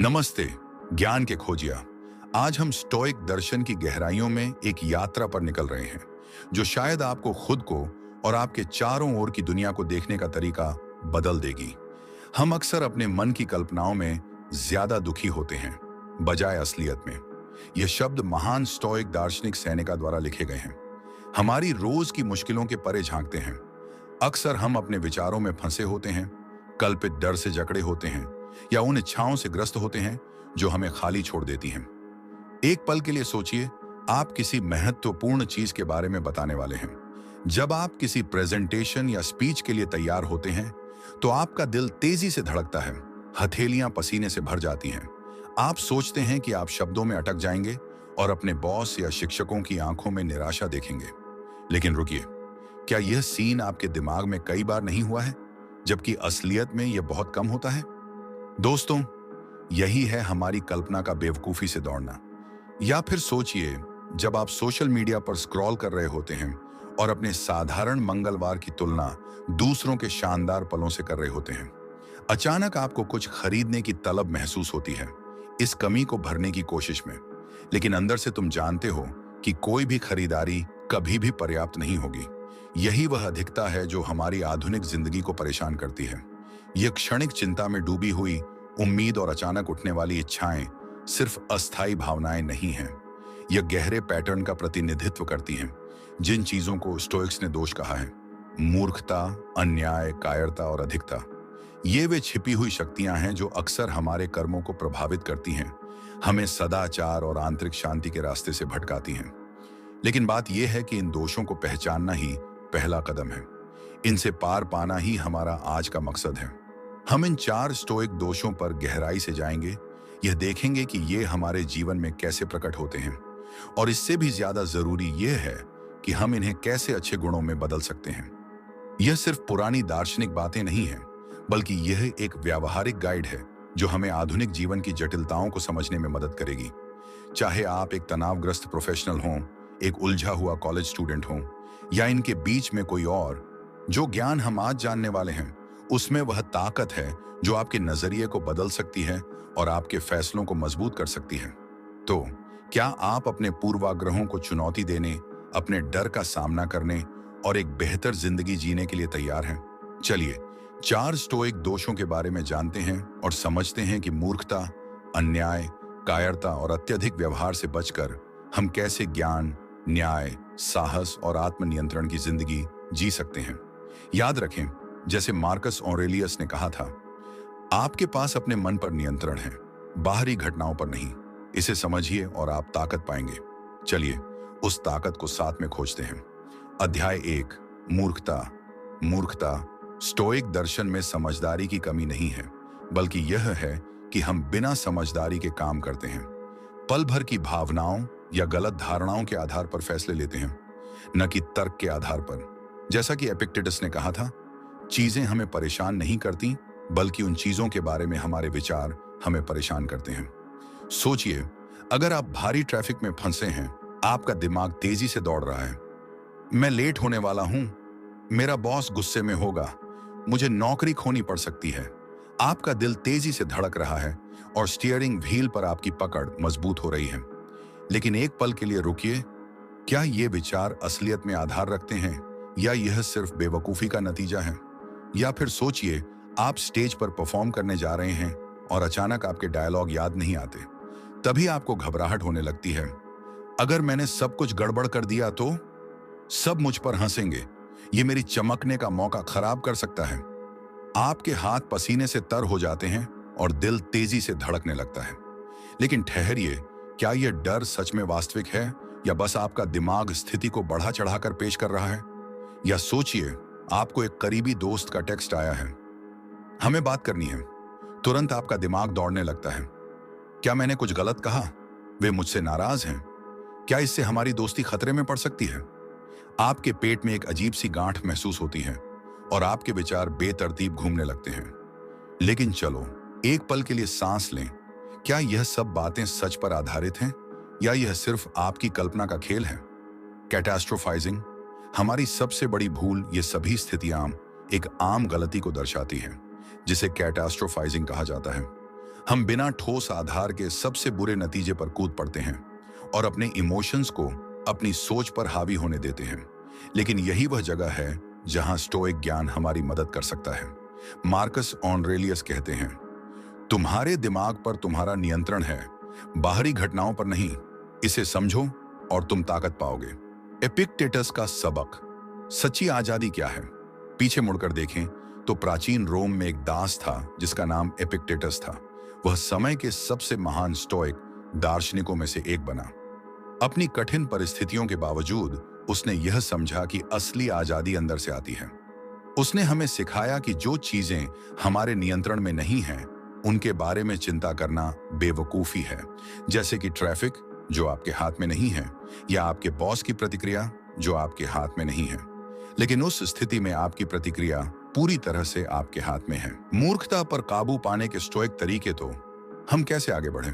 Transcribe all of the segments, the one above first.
नमस्ते, ज्ञान के खोजिया। आज हम स्टोइक दर्शन की गहराइयों में एक यात्रा पर निकल रहे हैं, जो शायद आपको खुद को और आपके चारों ओर की दुनिया को देखने का तरीका बदल देगी। हम अक्सर अपने मन की कल्पनाओं में ज्यादा दुखी होते हैं, बजाय असलियत में। ये शब्द महान स्टोइक दार्शनिक सेनेका द्वारा लिखे गए हैं। हमारी रोज की मुश्किलों के परे झांकते हैं। अक्सर हम अपने विचारों में फंसे होते हैं, कल्पित डर से जकड़े होते हैं या उन इच्छाओं से ग्रस्त होते हैं जो हमें खाली छोड़ देती हैं। एक पल के लिए सोचिए, आप किसी महत्वपूर्ण चीज के बारे में बताने वाले हैं। जब आप किसी प्रेजेंटेशन या स्पीच के लिए तैयार होते हैं तो आपका दिल तेजी से धड़कता है, हथेलियां पसीने से भर जाती हैं। आप सोचते हैं कि आप शब्दों में अटक जाएंगे और अपने बॉस या शिक्षकों की आंखों में निराशा देखेंगे। लेकिन रुकिए, क्या यह सीन आपके दिमाग में कई बार नहीं हुआ है, जबकि असलियत में यह बहुत कम होता है? दोस्तों, यही है हमारी कल्पना का बेवकूफी से दौड़ना। या फिर सोचिए, जब आप सोशल मीडिया पर स्क्रॉल कर रहे होते हैं और अपने साधारण मंगलवार की तुलना दूसरों के शानदार पलों से कर रहे होते हैं। अचानक आपको कुछ खरीदने की तलब महसूस होती है, इस कमी को भरने की कोशिश में। लेकिन अंदर से तुम जानते हो कि कोई भी खरीदारी कभी भी पर्याप्त नहीं होगी। यही वह अधिकता है जो हमारी आधुनिक जिंदगी को परेशान करती है। यह क्षणिक चिंता में डूबी हुई उम्मीद और अचानक उठने वाली इच्छाएं सिर्फ अस्थायी भावनाएं नहीं हैं। यह गहरे पैटर्न का प्रतिनिधित्व करती हैं, जिन चीजों को स्टोइक्स ने दोष कहा है: मूर्खता, अन्याय, कायरता और अधिकता। ये वे छिपी हुई शक्तियां हैं जो अक्सर हमारे कर्मों को प्रभावित करती हैं, हमें सदाचार और आंतरिक शांति के रास्ते से भटकाती हैं। लेकिन बात यह है कि इन दोषों को पहचानना ही पहला कदम है। इनसे पार पाना ही हमारा आज का मकसद है। हम इन 4 स्टोइक दोषों पर गहराई से जाएंगे। यह देखेंगे कि ये हमारे जीवन में कैसे प्रकट होते हैं, और इससे भी ज्यादा जरूरी यह है कि हम इन्हें कैसे अच्छे गुणों में बदल सकते हैं। यह सिर्फ पुरानी दार्शनिक बातें नहीं हैं, बल्कि यह एक व्यावहारिक गाइड है जो हमें आधुनिक जीवन की जटिलताओं को समझने में मदद करेगी। चाहे आप एक तनावग्रस्त प्रोफेशनल हों, एक उलझा हुआ कॉलेज स्टूडेंट हों, या इनके बीच में कोई और, जो ज्ञान हम आज जानने वाले हैं उसमें वह ताकत है जो आपके नजरिए को बदल सकती है और आपके फैसलों को मजबूत कर सकती है। तो क्या आप अपने पूर्वाग्रहों को चुनौती देने, अपने डर का सामना करने और एक बेहतर जिंदगी जीने के लिए तैयार हैं? चलिए 4 स्टोइक दोषों के बारे में जानते हैं और समझते हैं कि मूर्खता, अन्याय, कायरता और अत्यधिक व्यवहार से बचकर हम कैसे ज्ञान, न्याय, साहस और आत्मनियंत्रण की जिंदगी जी सकते हैं। याद रखें, जैसे मार्कस ऑरेलियस ने कहा था, आपके पास अपने मन पर नियंत्रण है, बाहरी घटनाओं पर नहीं। इसे समझिए और आप ताकत पाएंगे। चलिए उस ताकत को साथ में खोजते हैं। अध्याय 1, मूर्खता। मूर्खता स्टोइक दर्शन में समझदारी की कमी नहीं है, बल्कि यह है कि हम बिना समझदारी के काम करते हैं, पल भर की भावनाओं या गलत धारणाओं के आधार पर फैसले लेते हैं, न कि तर्क के आधार पर। जैसा कि एपिक्टेटस ने कहा था, चीजें हमें परेशान नहीं करती, बल्कि उन चीजों के बारे में हमारे विचार हमें परेशान करते हैं। सोचिए, अगर आप भारी ट्रैफिक में फंसे हैं, आपका दिमाग तेजी से दौड़ रहा है। मैं लेट होने वाला हूं, मेरा बॉस गुस्से में होगा, मुझे नौकरी खोनी पड़ सकती है। आपका दिल तेजी से धड़क रहा है और स्टीयरिंग व्हील पर आपकी पकड़ मजबूत हो रही है। लेकिन एक पल के लिए रुकिए, क्या ये विचार असलियत में आधार रखते हैं या यह सिर्फ बेवकूफी का नतीजा है? या फिर सोचिए, आप स्टेज पर परफॉर्म करने जा रहे हैं और अचानक आपके डायलॉग याद नहीं आते। तभी आपको घबराहट होने लगती है। अगर मैंने सब कुछ गड़बड़ कर दिया तो सब मुझ पर हंसेंगे, ये मेरी चमकने का मौका खराब कर सकता है। आपके हाथ पसीने से तर हो जाते हैं और दिल तेजी से धड़कने लगता है। लेकिन ठहरिए, क्या यह डर सच में वास्तविक है या बस आपका दिमाग स्थिति को बढ़ा चढ़ाकर पेश कर रहा है? या सोचिए, आपको एक करीबी दोस्त का टेक्स्ट आया है, हमें बात करनी है। तुरंत आपका दिमाग दौड़ने लगता है, क्या मैंने कुछ गलत कहा? वे मुझसे नाराज हैं? क्या इससे हमारी दोस्ती खतरे में पड़ सकती है? आपके पेट में एक अजीब सी गांठ महसूस होती है और आपके विचार बेतरतीब घूमने लगते हैं। लेकिन चलो एक पल के लिए सांस लें। क्या यह सब बातें सच पर आधारित हैं या यह सिर्फ आपकी कल्पना का खेल है? कैटास्ट्रोफाइजिंग, हमारी सबसे बड़ी भूल, ये सभी स्थितियां एक आम गलती को दर्शाती हैं, जिसे कैटास्ट्रोफाइजिंग कहा जाता है। हम बिना ठोस आधार के सबसे बुरे नतीजे पर कूद पड़ते हैं और अपने इमोशंस को अपनी सोच पर हावी होने देते हैं। लेकिन यही वह जगह है जहां स्टोइक ज्ञान हमारी मदद कर सकता है। मार्कस ऑरेलियस कहते हैं, तुम्हारे दिमाग पर तुम्हारा नियंत्रण है, बाहरी घटनाओं पर नहीं। इसे समझो और तुम ताकत पाओगे। एपिक्टेटस का सबक। सच्ची आजादी क्या है? पीछे मुड़कर देखें तो प्राचीन रोम में एक दास था जिसका नाम एपिक्टेटस था। वह समय के सबसे महान स्टोइक दार्शनिकों में से एक बना। अपनी कठिन परिस्थितियों के बावजूद उसने यह समझा कि असली आजादी अंदर से आती है। उसने हमें सिखाया कि जो चीजें हमारे नियंत्रण में नहीं हैं, उनके बारे में चिंता करना बेवकूफी है। जैसे कि ट्रैफिक जो आपके हाथ में नहीं है, या आपके बॉस की प्रतिक्रिया जो आपके हाथ में नहीं है। लेकिन उस स्थिति में आपकी प्रतिक्रिया पूरी तरह से आपके हाथ में है। मूर्खता पर काबू पाने के स्टोइक तरीके। तो हम कैसे आगे बढ़ें?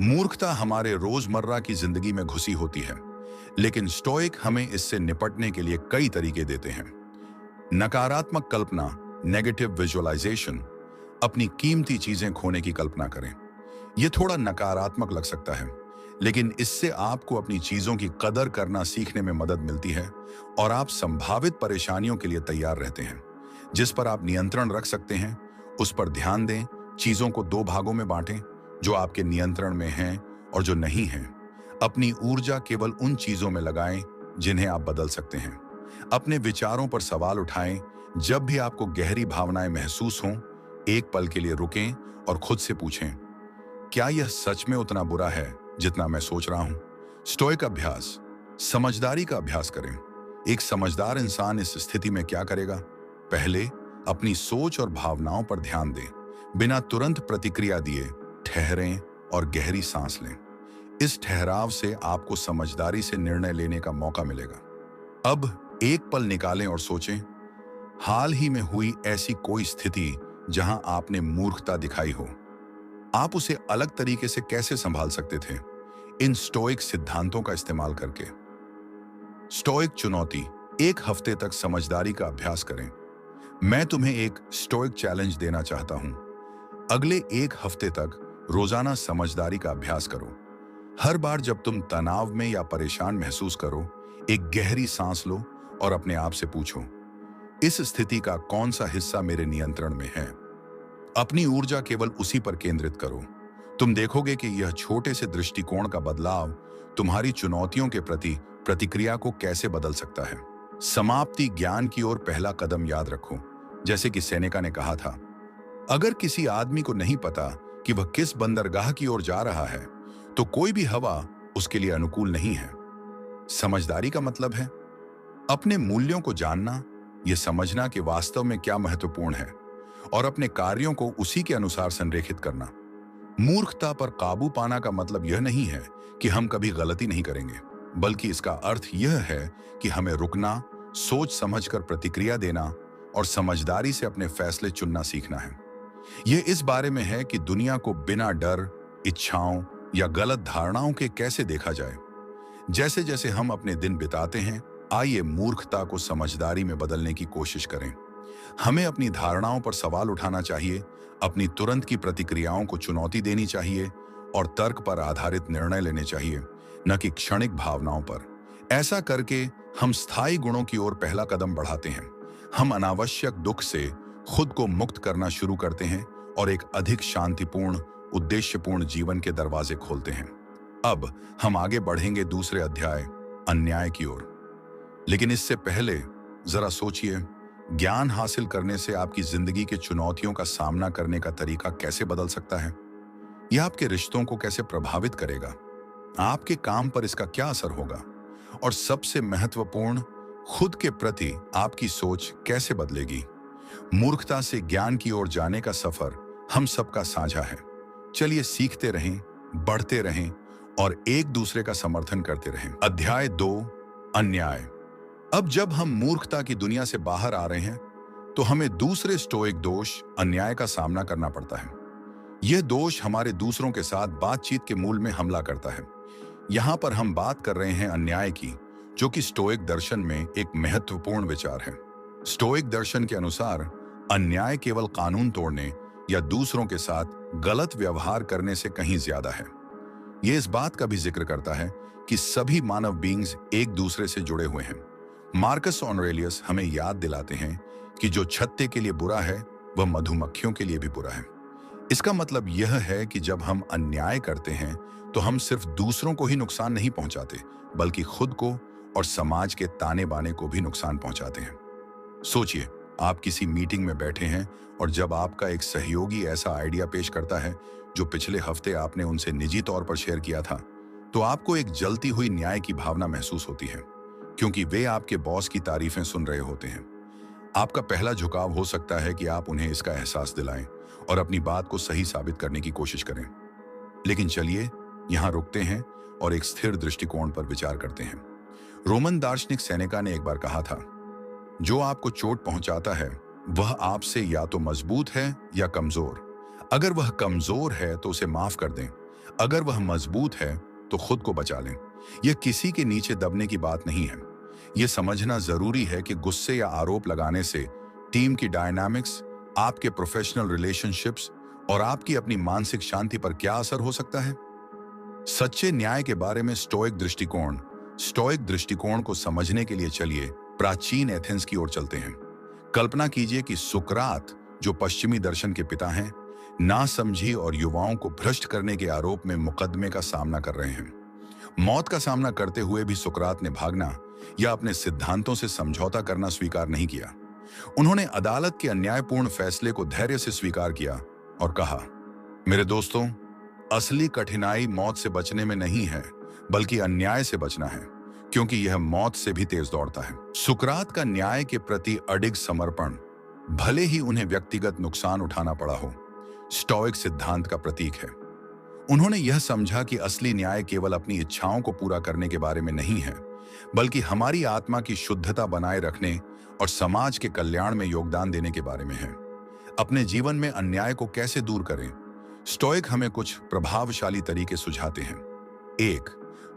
मूर्खता हमारे रोजमर्रा की जिंदगी में घुसी होती है, लेकिन स्टोइक हमें इससे निपटने के लिए कई तरीके देते हैं। नकारात्मक कल्पना, नेगेटिव विजुअलाइजेशन। अपनी कीमती चीजें खोने की कल्पना करें। यह थोड़ा नकारात्मक लग सकता है, लेकिन इससे आपको अपनी चीजों की कदर करना सीखने में मदद मिलती है और आप संभावित परेशानियों के लिए तैयार रहते हैं। जिस पर आप नियंत्रण रख सकते हैं उस पर ध्यान दें। चीजों को दो भागों में बांटें, जो आपके नियंत्रण में हैं और जो नहीं हैं। अपनी ऊर्जा केवल उन चीजों में लगाएं जिन्हें आप बदल सकते हैं। अपने विचारों पर सवाल उठाएं। जब भी आपको गहरी भावनाएं महसूस हों, एक पल के लिए रुकें और खुद से पूछें, क्या यह सच में उतना बुरा है जितना मैं सोच रहा हूं? स्टोइक अभ्यास। समझदारी का अभ्यास करें। एक समझदार इंसान इस स्थिति में क्या करेगा? पहले अपनी सोच और भावनाओं पर ध्यान दें। बिना तुरंत प्रतिक्रिया दिए ठहरें और गहरी सांस लें। इस ठहराव से आपको समझदारी से निर्णय लेने का मौका मिलेगा। अब एक पल निकालें और सोचें, हाल ही में हुई ऐसी कोई स्थिति जहां आपने मूर्खता दिखाई हो। आप उसे अलग तरीके से कैसे संभाल सकते थे इन स्टोइक सिद्धांतों का इस्तेमाल करके? स्टोइक चुनौती। एक हफ्ते तक समझदारी का अभ्यास करें। मैं तुम्हें एक स्टोइक चैलेंज देना चाहता हूं। अगले एक हफ्ते तक रोजाना समझदारी का अभ्यास करो। हर बार जब तुम तनाव में या परेशान महसूस करो, एक गहरी सांस लो और अपने आप से पूछो, इस स्थिति का कौन सा हिस्सा मेरे नियंत्रण में है? अपनी ऊर्जा केवल उसी पर केंद्रित करो। तुम देखोगे कि यह छोटे से दृष्टिकोण का बदलाव तुम्हारी चुनौतियों के प्रति प्रतिक्रिया को कैसे बदल सकता है। समाप्ति ज्ञान की ओर पहला कदम याद रखो। जैसे कि सेनेका ने कहा था, अगर किसी आदमी को नहीं पता कि वह किस बंदरगाह की ओर जा रहा है, तो कोई भी हवा उसके लिए अनुकूल नहीं है। समझदारी का मतलब है अपने मूल्यों को जानना, यह समझना कि वास्तव में क्या महत्वपूर्ण है और अपने कार्यों को उसी के अनुसार संरेखित करना। मूर्खता पर काबू पाना का मतलब यह नहीं है कि हम कभी गलती नहीं करेंगे, बल्कि इसका अर्थ यह है कि हमें रुकना, सोच समझकर प्रतिक्रिया देना और समझदारी से अपने फैसले चुनना सीखना है। यह इस बारे में है कि दुनिया को बिना डर, इच्छाओं या गलत धारणाओं के कैसे देखा जाए। जैसे जैसे हम अपने दिन बिताते हैं, आइए मूर्खता को समझदारी में बदलने की कोशिश करें। हमें अपनी धारणाओं पर सवाल उठाना चाहिए, अपनी तुरंत की प्रतिक्रियाओं को चुनौती देनी चाहिए और तर्क पर आधारित निर्णय लेने चाहिए, न कि क्षणिक भावनाओं पर। ऐसा करके हम स्थायी गुणों की ओर पहला कदम बढ़ाते हैं। हम अनावश्यक दुख से खुद को मुक्त करना शुरू करते हैं और एक अधिक शांतिपूर्ण, उद्देश्यपूर्ण जीवन के दरवाजे खोलते हैं। अब हम आगे बढ़ेंगे दूसरे अध्याय, अन्याय की ओर। लेकिन इससे पहले जरा सोचिए, ज्ञान हासिल करने से आपकी जिंदगी के चुनौतियों का सामना करने का तरीका कैसे बदल सकता है? यह आपके रिश्तों को कैसे प्रभावित करेगा? आपके काम पर इसका क्या असर होगा? और सबसे महत्वपूर्ण, खुद के प्रति आपकी सोच कैसे बदलेगी? मूर्खता से ज्ञान की ओर जाने का सफर हम सबका साझा है। चलिए सीखते रहें, बढ़ते रहें और एक दूसरे का समर्थन करते रहें। अध्याय 2, अन्याय। अब जब हम मूर्खता की दुनिया से बाहर आ रहे हैं, तो हमें दूसरे स्टोइक दोष, अन्याय का सामना करना पड़ता है। यह दोष हमारे दूसरों के साथ बातचीत के मूल में हमला करता है। यहां पर हम बात कर रहे हैं अन्याय की, जो कि स्टोइक दर्शन में एक महत्वपूर्ण विचार है। स्टोइक दर्शन के अनुसार अन्याय केवल कानून तोड़ने या दूसरों के साथ गलत व्यवहार करने से कहीं ज्यादा है। ये इस बात का भी जिक्र करता है कि सभी मानव बींग्स एक दूसरे से जुड़े हुए हैं। मार्कस ऑरेलियस हमें याद दिलाते हैं कि जो छत्ते के लिए बुरा है वह मधुमक्खियों के लिए भी बुरा है। इसका मतलब यह है कि जब हम अन्याय करते हैं तो हम सिर्फ दूसरों को ही नुकसान नहीं पहुंचाते, बल्कि खुद को और समाज के ताने बाने को भी नुकसान पहुंचाते हैं। सोचिए, आप किसी मीटिंग में बैठे हैं और जब आपका एक सहयोगी ऐसा आइडिया पेश करता है जो पिछले हफ्ते आपने उनसे निजी तौर पर शेयर किया था, तो आपको एक जलती हुई न्याय की भावना महसूस होती है, क्योंकि वे आपके बॉस की तारीफें सुन रहे होते हैं। आपका पहला झुकाव हो सकता है कि आप उन्हें इसका एहसास दिलाएं और अपनी बात को सही साबित करने की कोशिश करें। लेकिन चलिए यहां रुकते हैं और एक स्थिर दृष्टिकोण पर विचार करते हैं। रोमन दार्शनिक सेनेका ने एक बार कहा था, जो आपको चोट पहुंचाता है वह आपसे या तो मजबूत है या कमजोर। अगर वह कमजोर है तो उसे माफ कर दें, अगर वह मजबूत है तो खुद को बचा लें। यह किसी के नीचे दबने की बात नहीं है। यह समझना जरूरी है कि गुस्से या आरोप लगाने से टीम की डायनामिक्स, आपके प्रोफेशनल रिलेशनशिप्स और आपकी अपनी मानसिक शांति पर क्या असर हो सकता है। सच्चे न्याय के बारे में स्टोइक दृष्टिकोण को समझने के लिए चलिए प्राचीन एथेंस की ओर चलते हैं। कल्पना कीजिए कि सुकरात, जो पश्चिमी दर्शन के पिता हैं, नासमझी और युवाओं को भ्रष्ट करने के आरोप में मुकदमे का सामना कर रहे हैं। मौत का सामना करते हुए भी सुकरात ने भागना या अपने सिद्धांतों से समझौता करना स्वीकार नहीं किया। उन्होंने अदालत के अन्यायपूर्ण फैसले को धैर्य से स्वीकार किया और कहा, मेरे दोस्तों, असली कठिनाई मौत से बचने में नहीं है, बल्कि अन्याय से बचना है, क्योंकि यह मौत से भी तेज दौड़ता है। सुकरात का न्याय के प्रति अडिग समर्पण, भले ही उन्हें व्यक्तिगत नुकसान उठाना पड़ा हो, स्टोइक सिद्धांत का प्रतीक है। उन्होंने यह समझा कि असली न्याय केवल अपनी इच्छाओं को पूरा करने के बारे में नहीं है, बल्कि हमारी आत्मा की शुद्धता बनाए रखने और समाज के कल्याण में योगदान देने के बारे में है। अपने जीवन में अन्याय को कैसे दूर करें? स्टोइक हमें कुछ प्रभावशाली तरीके सुझाते हैं। 1.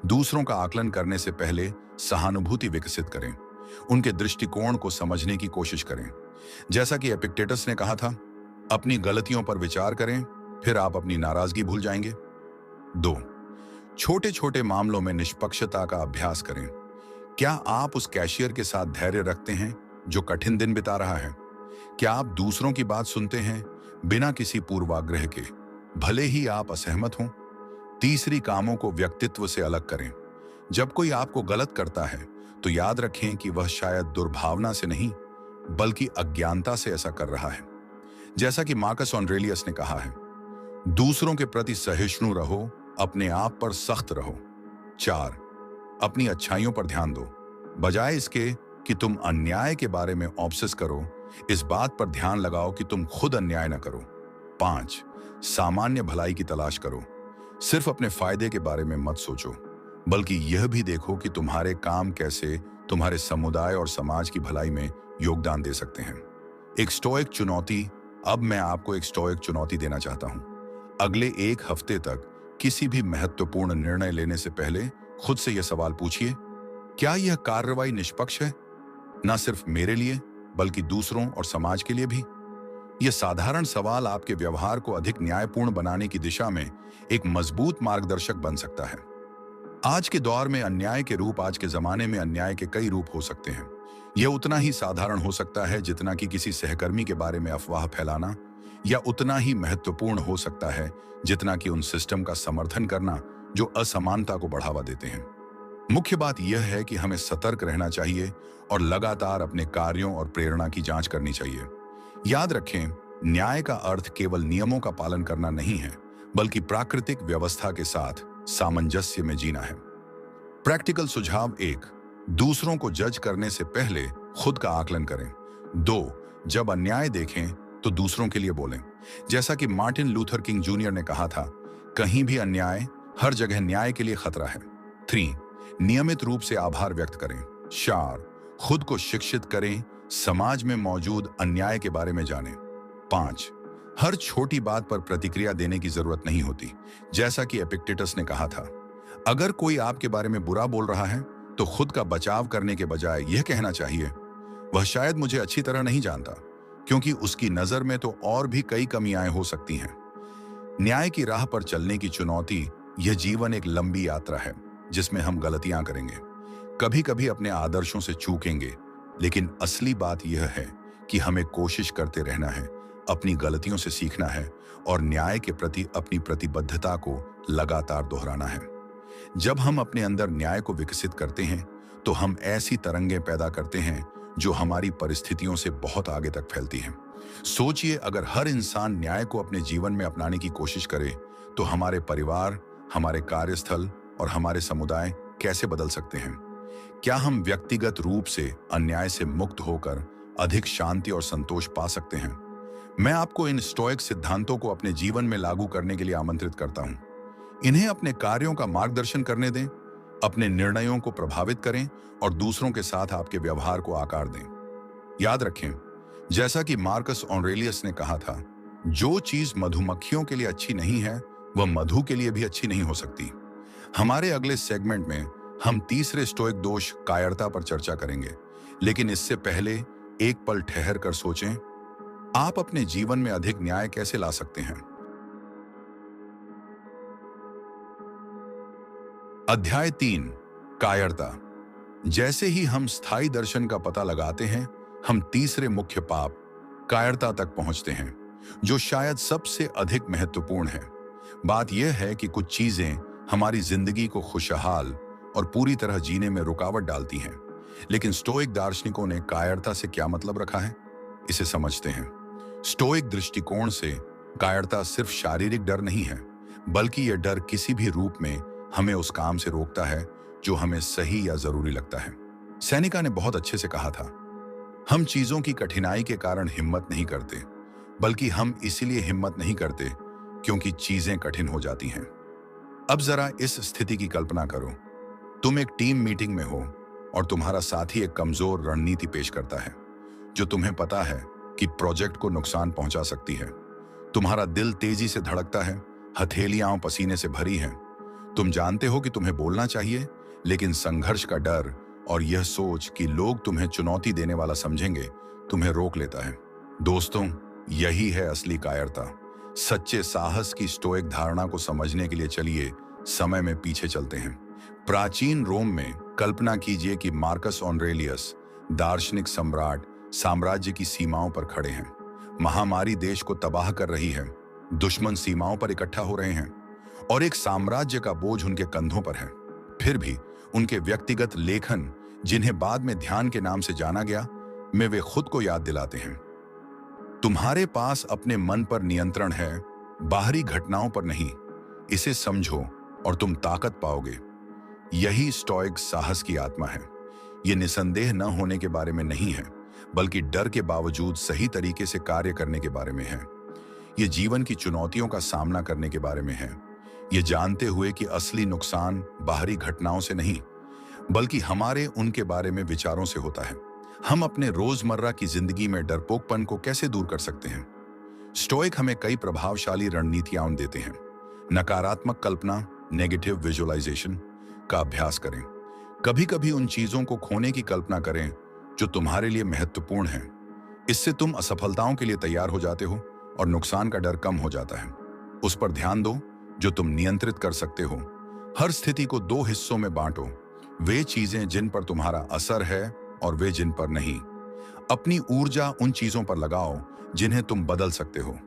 दूसरों का आकलन करने से पहले सहानुभूति विकसित करें। उनके दृष्टिकोण को समझने की कोशिश करें। जैसा कि एपिक्टेटस ने कहा था, अपनी गलतियों पर विचार करें, फिर आप अपनी नाराजगी भूल जाएंगे। 2. छोटे छोटे मामलों में निष्पक्षता का अभ्यास करें। क्या आप उस कैशियर के साथ धैर्य रखते हैं जो कठिन दिन बिता रहा है? क्या आप दूसरों की बात सुनते हैं बिना किसी पूर्वाग्रह के, भले ही आप असहमत हों? 3. कामों को व्यक्तित्व से अलग करें। जब कोई आपको गलत करता है तो याद रखें कि वह शायद दुर्भावना से नहीं, बल्कि अज्ञानता से ऐसा कर रहा है। जैसा कि मार्कस ऑरेलियस ने कहा है, दूसरों के प्रति सहिष्णु रहो, अपने आप पर सख्त रहो। 4. अपनी अच्छाइयों पर ध्यान दो, बजाय इसके कि तुम अन्याय के बारे में ऑब्सेस करो, इस बात पर ध्यान लगाओ कि तुम खुद अन्याय न करो। 5. सामान्य भलाई की तलाश करो। सिर्फ अपने फायदे के बारे में मत सोचो, बल्कि यह भी देखो कि तुम्हारे काम कैसे तुम्हारे समुदाय और समाज की भलाई में योगदान दे सकते हैं। एक स्टोइक चुनौती। अब मैं आपको एक स्टोइक चुनौती देना चाहता हूं। अगले 1 हफ्ते तक किसी भी महत्वपूर्ण निर्णय लेने से पहले खुद से यह सवाल पूछिए, क्या यह कार्रवाई निष्पक्ष है? न सिर्फ मेरे लिए, बल्कि दूसरों और समाज के लिए भी। यह साधारण सवाल आपके व्यवहार को अधिक न्यायपूर्ण बनाने की दिशा में एक मजबूत मार्गदर्शक बन सकता है। आज के दौर में अन्याय के रूप, आज के जमाने में अन्याय के कई रूप हो सकते हैं। यह उतना ही साधारण हो सकता है जितना कि किसी सहकर्मी के बारे में अफवाह फैलाना, या उतना ही महत्वपूर्ण हो सकता है जितना कि उन सिस्टम का समर्थन करना जो असमानता को बढ़ावा देते हैं। मुख्य बात यह है कि हमें सतर्क रहना चाहिए और लगातार अपने कार्यों और प्रेरणा की जांच करनी चाहिए। याद रखें, न्याय का अर्थ केवल नियमों का पालन करना नहीं है, बल्कि प्राकृतिक व्यवस्था के साथ सामंजस्य में जीना है। प्रैक्टिकल सुझाव 1. दूसरों को जज करने से पहले खुद का आकलन करें। 2. जब अन्याय देखें तो दूसरों के लिए बोलें। जैसा कि मार्टिन लूथर किंग जूनियर ने कहा था, कहीं भी अन्याय, हर जगह न्याय के लिए खतरा है। 3. नियमित रूप से आभार व्यक्त करें। 4. खुद को शिक्षित करें, समाज में मौजूद अन्याय के बारे में जानें। 5. हर छोटी बात पर प्रतिक्रिया देने की जरूरत नहीं होती। जैसा कि एपिक्टेटस ने कहा था, अगर कोई आपके बारे में बुरा बोल रहा है तो खुद का बचाव करने के बजाय यह कहना चाहिए, वह शायद मुझे अच्छी तरह नहीं जानता, क्योंकि उसकी नजर में तो और भी कई कमियां हो सकती हैं। न्याय की राह पर चलने की चुनौती, यह जीवन एक लंबी यात्रा है जिसमें हम गलतियां करेंगे, कभी कभी अपने आदर्शों से चूकेंगे, लेकिन असली बात यह है कि हमें कोशिश करते रहना है, अपनी गलतियों से सीखना है और न्याय के प्रति अपनी प्रतिबद्धता को लगातार दोहराना है। जब हम अपने अंदर न्याय को विकसित करते हैं तो हम ऐसी तरंगें पैदा करते हैं जो हमारी परिस्थितियों से बहुत आगे तक फैलती हैं। सोचिए, अगर हर इंसान न्याय को अपने जीवन में अपनाने की कोशिश करे तो हमारे परिवार, हमारे कार्यस्थल और हमारे समुदाय कैसे बदल सकते हैं। क्या हम व्यक्तिगत रूप से अन्याय से मुक्त होकर अधिक शांति और संतोष पा सकते हैं? मैं आपको इन स्टोइक सिद्धांतों को अपने जीवन में लागू करने के लिए आमंत्रित करता हूं। इन्हें अपने कार्यों का मार्गदर्शन करने दें, अपने निर्णयों को प्रभावित करें और दूसरों के साथ आपके व्यवहार को आकार दें। याद रखें, जैसा कि मार्कस ऑरेलियस ने कहा था, जो चीज मधुमक्खियों के लिए अच्छी नहीं है वह मधु के लिए भी अच्छी नहीं हो सकती। हमारे अगले सेगमेंट में हम तीसरे स्टोइक दोष, कायरता पर चर्चा करेंगे, लेकिन इससे पहले एक पल ठहर कर सोचें, आप अपने जीवन में अधिक न्याय कैसे ला सकते हैं। अध्याय 3, कायरता। जैसे ही हम स्थायी दर्शन का पता लगाते हैं, हम तीसरे मुख्य पाप, कायरता तक पहुंचते हैं, जो शायद सबसे अधिक महत्वपूर्ण है। बात यह है कि कुछ चीजें हमारी जिंदगी को खुशहाल और पूरी तरह जीने में रुकावट डालती हैं, लेकिन स्टोइक दार्शनिकों ने कायरता से क्या मतलब रखा है, इसे समझते हैं। स्टोइक दृष्टिकोण से कायरता सिर्फ शारीरिक डर नहीं है, बल्कि यह डर किसी भी रूप में हमें उस काम से रोकता है जो हमें सही या जरूरी लगता है। सेनेका ने बहुत अच्छे से कहा था, हम चीजों की कठिनाई के कारण हिम्मत नहीं करते, बल्कि हम इसीलिए हिम्मत नहीं करते क्योंकि चीजें कठिन हो जाती हैं। अब जरा इस स्थिति की कल्पना करो, तुम एक टीम मीटिंग में हो और तुम्हारा साथी एक कमजोर रणनीति पेश करता है जो तुम्हें पता है कि प्रोजेक्ट को नुकसान पहुंचा सकती है। तुम्हारा दिल तेजी से धड़कता है, हथेलियां पसीने से भरी हैं। तुम जानते हो कि तुम्हें बोलना चाहिए, लेकिन संघर्ष का डर और यह सोच कि लोग तुम्हें चुनौती देने वाला समझेंगे तुम्हें रोक लेता है। दोस्तों, यही है असली कायरता। सच्चे साहस की स्टोइक धारणा को समझने के लिए चलिए समय में पीछे चलते हैं। प्राचीन रोम में कल्पना कीजिए कि मार्कस ऑरेलियस, दार्शनिक सम्राट, साम्राज्य की सीमाओं पर खड़े हैं। महामारी देश को तबाह कर रही है, दुश्मन सीमाओं पर इकट्ठा हो रहे हैं और एक साम्राज्य का बोझ उनके कंधों पर है। फिर भी उनके व्यक्तिगत लेखन, जिन्हें बाद में ध्यान के नाम से जाना गया, में वे खुद को याद दिलाते हैं, तुम्हारे पास अपने मन पर नियंत्रण है, बाहरी घटनाओं पर नहीं। इसे समझो और तुम ताकत पाओगे। यही स्टोइक साहस की आत्मा है। ये निसंदेह न होने के बारे में नहीं है, बल्कि डर के बावजूद सही तरीके से कार्य करने के बारे में है। ये जीवन की चुनौतियों का सामना करने के बारे में है, ये जानते हुए कि असली नुकसान बाहरी घटनाओं से नहीं, बल्कि हमारे उनके बारे में विचारों से होता है। हम अपने रोजमर्रा की जिंदगी में डरपोकपन को कैसे दूर कर सकते हैं? स्टोइक हमें कई प्रभावशाली रणनीतियां देते हैं। नकारात्मक कल्पना, नेगेटिव विजुअलाइजेशन का अभ्यास करें। कभी कभी उन चीजों को खोने की कल्पना करें जो तुम्हारे लिए महत्वपूर्ण हैं। इससे तुम असफलताओं के लिए तैयार हो जाते हो और नुकसान का डर कम हो जाता है। उस पर ध्यान दो जो तुम नियंत्रित कर सकते हो। हर स्थिति को 2 हिस्सों में बांटो, वे चीजें जिन पर तुम्हारा असर है और वे जिन पर नहीं। अपनी ऊर्जा उन चीजों पर लगाओ जिन्हें तुम बदल सकते हो।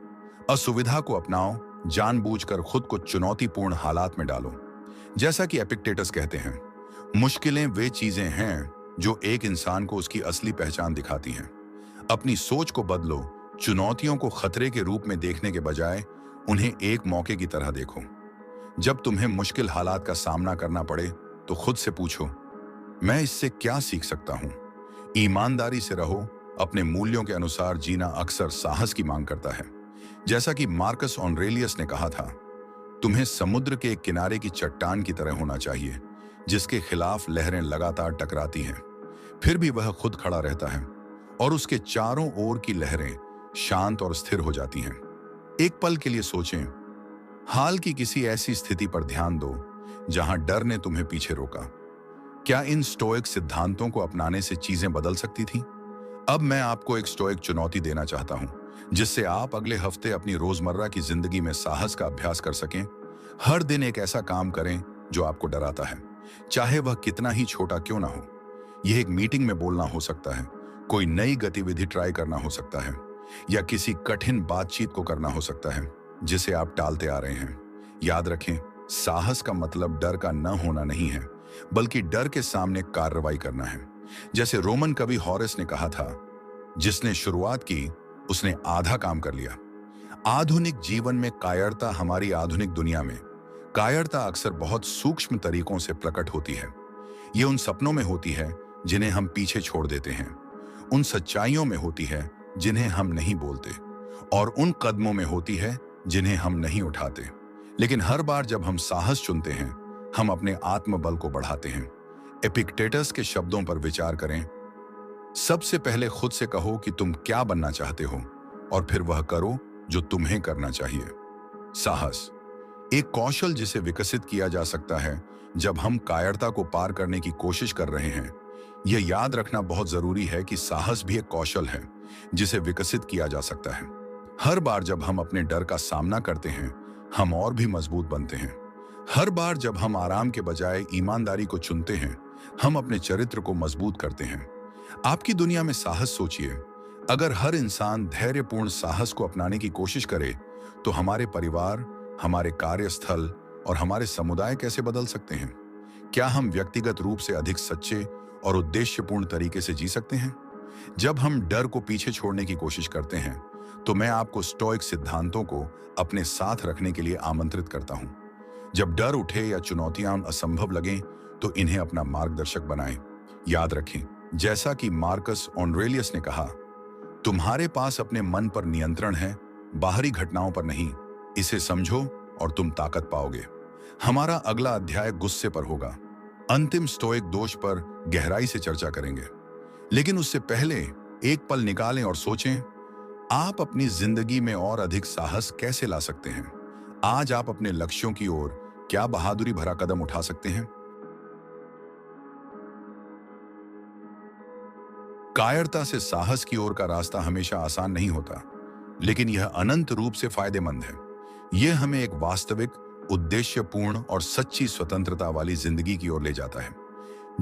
असुविधा को अपनाओ, जानबूझकर खुद को चुनौतीपूर्ण हालात में डालो। जैसा कि एपिक्टेटस कहते हैं, मुश्किलें वे चीजें हैं जो एक इंसान को उसकी असली पहचान दिखाती हैं। अपनी सोच को बदलो, चुनौतियों को खतरे के रूप में देखने के बजाय उन्हें एक मौके की तरह देखो। जब तुम्हें मुश्किल हालात का सामना करना पड़े तो खुद से पूछो, मैं इससे क्या सीख सकता हूं? ईमानदारी से रहो। अपने मूल्यों के अनुसार जीना अक्सर साहस की मांग करता है। जैसा कि मार्कस ऑरेलियस ने कहा था, तुम्हें समुद्र के एक किनारे की चट्टान की तरह होना चाहिए जिसके खिलाफ लहरें लगातार टकराती हैं, फिर भी वह खुद खड़ा रहता है और उसके चारों ओर की लहरें शांत और स्थिर हो जाती हैं। एक पल के लिए सोचें, हाल की किसी ऐसी स्थिति पर ध्यान दो जहां डर ने तुम्हें पीछे रोका। क्या इन स्टोइक सिद्धांतों को अपनाने से चीजें बदल सकती थीं? अब मैं आपको एक स्टोइक चुनौती देना चाहता हूं, जिससे आप अगले हफ्ते अपनी रोजमर्रा की जिंदगी में साहस का अभ्यास कर सकें। हर दिन एक ऐसा काम करें जो आपको डराता है, चाहे वह कितना ही छोटा क्यों ना हो। यह एक मीटिंग में बोलना हो सकता है, कोई नई गतिविधि ट्राई करना हो सकता है, या किसी कठिन बातचीत को करना हो सकता है जिसे आप टालते आ रहे हैं। याद रखें, साहस का मतलब डर का न होना नहीं है, बल्कि डर के सामने कार्रवाई करना है। जैसे रोमन कवि हॉरेस ने कहा था, जिसने शुरुआत की उसने आधा काम कर लिया। आधुनिक जीवन में कायरता, हमारी आधुनिक दुनिया में कायरता अक्सर बहुत सूक्ष्म तरीकों से प्रकट होती है। ये उन सपनों में होती है जिन्हें हम पीछे छोड़ देते हैं, उन सच्चाइयों में होती है जिन्हें हम नहीं बोलते, और उन कदमों में होती है जिन्हें हम नहीं उठाते। लेकिन हर बार जब हम साहस चुनते हैं, हम अपने आत्मबल को बढ़ाते हैं। एपिक्टेटस के शब्दों पर विचार करें, सबसे पहले खुद से कहो कि तुम क्या बनना चाहते हो, और फिर वह करो जो तुम्हें करना चाहिए। साहस एक कौशल जिसे विकसित किया जा सकता है जब हम कायरता को पार करने की कोशिश कर रहे हैं। यह याद रखना बहुत जरूरी है कि साहस भी एक कौशल है जिसे विकसित किया जा सकता है। हर बार जब हम अपने डर का सामना करते हैं, हम और भी मजबूत बनते हैं। हर बार जब हम आराम के बजाय ईमानदारी को चुनते हैं, हम अपने चरित्र को मजबूत करते हैं। आपकी दुनिया में साहस सोचिए, अगर हर इंसान धैर्यपूर्ण साहस को अपनाने की कोशिश करे, तो हमारे परिवार, हमारे कार्यस्थल और हमारे समुदाय कैसे बदल सकते हैं? क्या हम व्यक्तिगत रूप से अधिक सच्चे और उद्देश्यपूर्ण तरीके से जी सकते हैं? जब हम डर को पीछे छोड़ने की कोशिश करते हैं, तो मैं आपको स्टोइक सिद्धांतों को अपने साथ रखने के लिए आमंत्रित करता हूं। जब डर उठे या चुनौतियां असंभव लगें, तो इन्हें अपना मार्गदर्शक बनाएं। याद रखें, जैसा कि मार्कस ऑरेलियस ने कहा, तुम्हारे पास अपने मन पर नियंत्रण है, बाहरी घटनाओं पर नहीं। इसे समझो और तुम ताकत पाओगे। हमारा अगला अध्याय गुस्से पर होगा। अंतिम स्टोइक दोष पर गहराई से चर्चा करेंगे। लेकिन उससे पहले एक पल निकालें और सोचें, आप अपनी जिंदगी में और अधिक साहस कैसे ला सकते हैं? आज आप अपने लक्ष्यों की ओर क्या बहादुरी भरा कदम उठा सकते हैं? कायरता से साहस की ओर का रास्ता हमेशा आसान नहीं होता, लेकिन यह अनंत रूप से फायदेमंद है। यह हमें एक वास्तविक, उद्देश्यपूर्ण और सच्ची स्वतंत्रता वाली जिंदगी की ओर ले जाता है।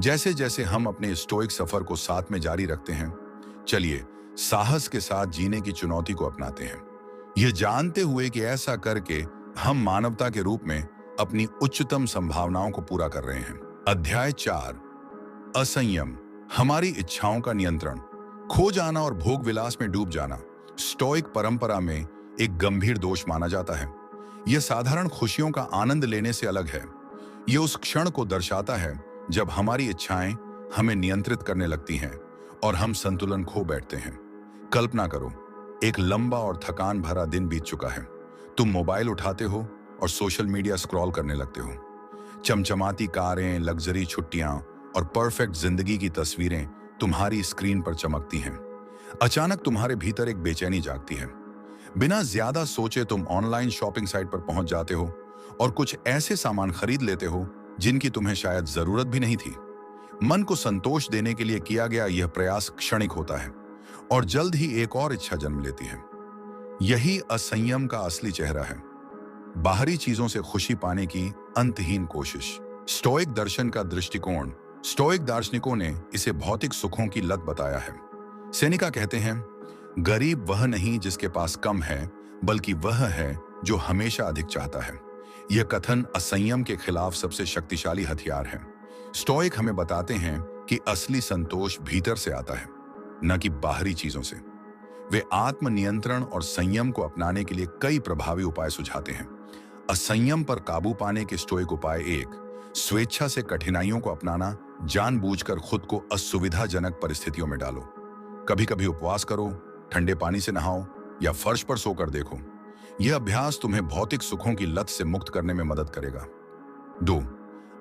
जैसे जैसे हम अपने स्टोइक सफर को साथ में जारी रखते हैं, चलिए साहस के साथ जीने की चुनौती को अपनाते हैं, यह जानते हुए कि ऐसा करके हम मानवता के रूप में अपनी उच्चतम संभावनाओं को पूरा कर रहे हैं। अध्याय 4, असंयम, हमारी इच्छाओं का नियंत्रण। खो जाना और भोग विलास में डूब जाना स्टोइक परंपरा में एक गंभीर दोष माना जाता है। यह साधारण खुशियों का आनंद लेने से अलग है। यह उस क्षण को दर्शाता है जब हमारी इच्छाएं हमें नियंत्रित करने लगती हैं और हम संतुलन खो बैठते हैं। कल्पना करो, एक लंबा और थकान भरा दिन बीत चुका है। तुम मोबाइल उठाते हो और सोशल मीडिया स्क्रॉल करने लगते हो। चमचमाती कारें, लग्जरी छुट्टियां और परफेक्ट जिंदगी की तस्वीरें तुम्हारी स्क्रीन पर चमकती हैं। अचानक तुम्हारे भीतर एक बेचैनी जागती है। बिना ज्यादा सोचे तुम ऑनलाइन शॉपिंग साइट पर पहुंच जाते हो और कुछ ऐसे सामान खरीद लेते हो जिनकी तुम्हें शायद जरूरत भी नहीं थी। मन को संतोष देने के लिए किया गया यह प्रयास क्षणिक होता है और जल्द ही एक और इच्छा जन्म लेती है। यही असंयम का असली चेहरा है, बाहरी चीजों से खुशी पाने की अंतहीन कोशिश। स्टोइक दर्शन का दृष्टिकोण, स्टोइक दार्शनिकों ने इसे भौतिक सुखों की लत बताया है। सेनेका कहते हैं, गरीब वह नहीं जिसके पास कम है, बल्कि वह है जो हमेशा अधिक चाहता है। यह कथन असंयम के खिलाफ सबसे शक्तिशाली हथियार है। स्टोइक हमें बताते हैं कि असली संतोष भीतर से आता है, न कि बाहरी चीजों से। वे आत्मनियंत्रण और संयम को अपनाने के लिए कई प्रभावी उपाय सुझाते हैं। असंयम पर काबू पाने के स्टोइक उपाय 1, स्वेच्छा से कठिनाइयों को अपनाना। जानबूझकर खुद को असुविधाजनक परिस्थितियों में डालो। कभी कभी उपवास करो, ठंडे पानी से नहाओ या फर्श पर सोकर देखो। यह अभ्यास तुम्हें भौतिक सुखों की लत से मुक्त करने में मदद करेगा। 2,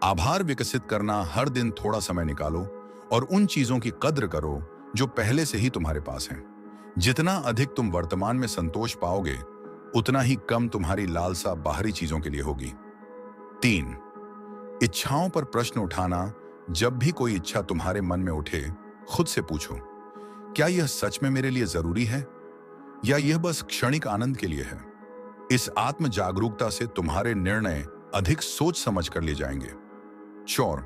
आभार विकसित करना। हर दिन थोड़ा समय निकालो और उन चीजों की कद्र करो जो पहले से ही तुम्हारे पास हैं। जितना अधिक तुम वर्तमान में संतोष पाओगे, उतना ही कम तुम्हारी लालसा बाहरी चीजों के लिए होगी। 3, इच्छाओं पर प्रश्न उठाना। जब भी कोई इच्छा तुम्हारे मन में उठे, खुद से पूछो, क्या यह सच में मेरे लिए जरूरी है या यह बस क्षणिक आनंद के लिए है? इस आत्म जागरूकता से तुम्हारे निर्णय अधिक सोच समझ कर लिए जाएंगे। चौर,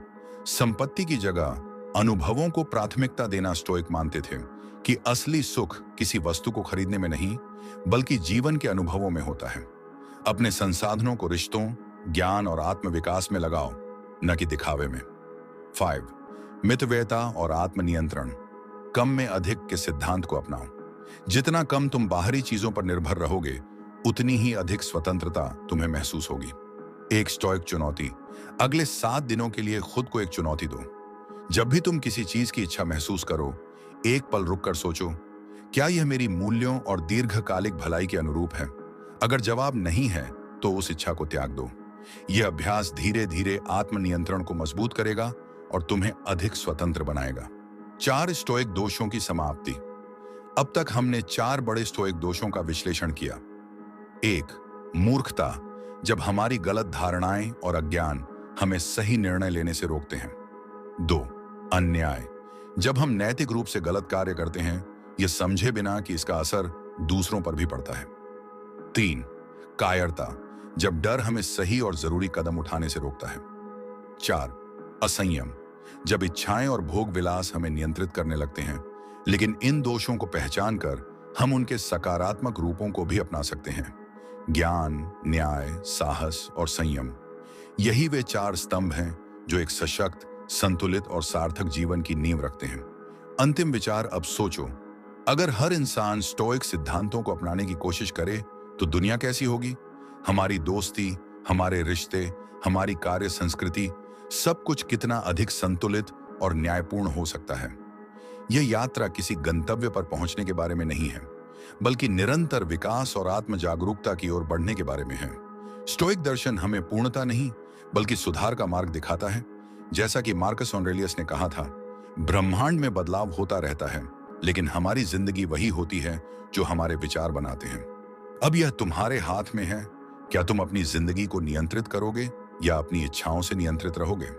संपत्ति की जगह अनुभवों को प्राथमिकता देना स्टोइक मानते थे कि असली सुख किसी वस्तु को खरीदने में नहीं, बल्कि जीवन के अनुभवों में होता है। अपने संसाधनों को रिश्तों, ज्ञान और आत्मविकास में लगाओ, न कि दिखावे में। 5, मितव्ययता और आत्मनियंत्रण। कम में अधिक के सिद्धांत को अपनाओ। जितना कम तुम बाहरी चीजों पर निर्भर रहोगे, उतनी ही अधिक स्वतंत्रता तुम्हें महसूस होगी। एक स्टोइक चुनौती। अगले 7 दिनों के लिए खुद को एक चुनौती दो। जब भी तुम किसी चीज की इच्छा महसूस करो, एक पल रुककर सोचो, क्या यह मेरी मूल्यों और दीर्घकालिक भलाई के अनुरूप है? अगर जवाब नहीं है, तो उस इच्छा को त्याग दो। यह अभ्यास धीरे धीरे आत्मनियंत्रण को मजबूत करेगा और तुम्हें अधिक स्वतंत्र बनाएगा। 4 स्टोइक दोषों की समाप्ति। अब तक हमने 4 बड़े स्टोइक दोषों का विश्लेषण किया। 1, मूर्खता, जब हमारी गलत धारणाएं और अज्ञान हमें सही निर्णय लेने से रोकते हैं। 2, अन्याय, जब हम नैतिक रूप से गलत कार्य करते हैं, यह समझे बिना कि इसका असर दूसरों पर भी पड़ता है। 3, कायरता, जब डर हमें सही और जरूरी कदम उठाने से रोकता है। 4, असंयम, जब इच्छाएं और भोग विलास हमें नियंत्रित करने लगते हैं। लेकिन इन दोषों को पहचान कर हम उनके सकारात्मक रूपों को भी अपना सकते हैं। ज्ञान, न्याय, साहस और संयम, यही वे 4 स्तंभ हैं जो एक सशक्त, संतुलित और सार्थक जीवन की नींव रखते हैं। अंतिम विचार। अब सोचो, अगर हर इंसान स्टोइक सिद्धांतों को अपनाने की कोशिश करे तो दुनिया कैसी होगी? हमारी दोस्ती, हमारे रिश्ते, हमारी कार्य संस्कृति, सब कुछ कितना अधिक संतुलित और न्यायपूर्ण हो सकता है। यह यात्रा किसी गंतव्य पर पहुंचने के बारे में नहीं है, बल्कि निरंतर विकास और आत्म जागरूकता की ओर बढ़ने के बारे में है। स्टोइक दर्शन हमें पूर्णता नहीं, बल्कि सुधार का मार्ग दिखाता है। जैसा कि मार्कस ऑरेलियस ने कहा था, ब्रह्मांड में बदलाव होता रहता है, लेकिन हमारी जिंदगी वही होती है जो हमारे विचार बनाते हैं। अब यह तुम्हारे हाथ में है। क्या तुम अपनी जिंदगी को नियंत्रित करोगे या अपनी इच्छाओं से नियंत्रित रहोगे?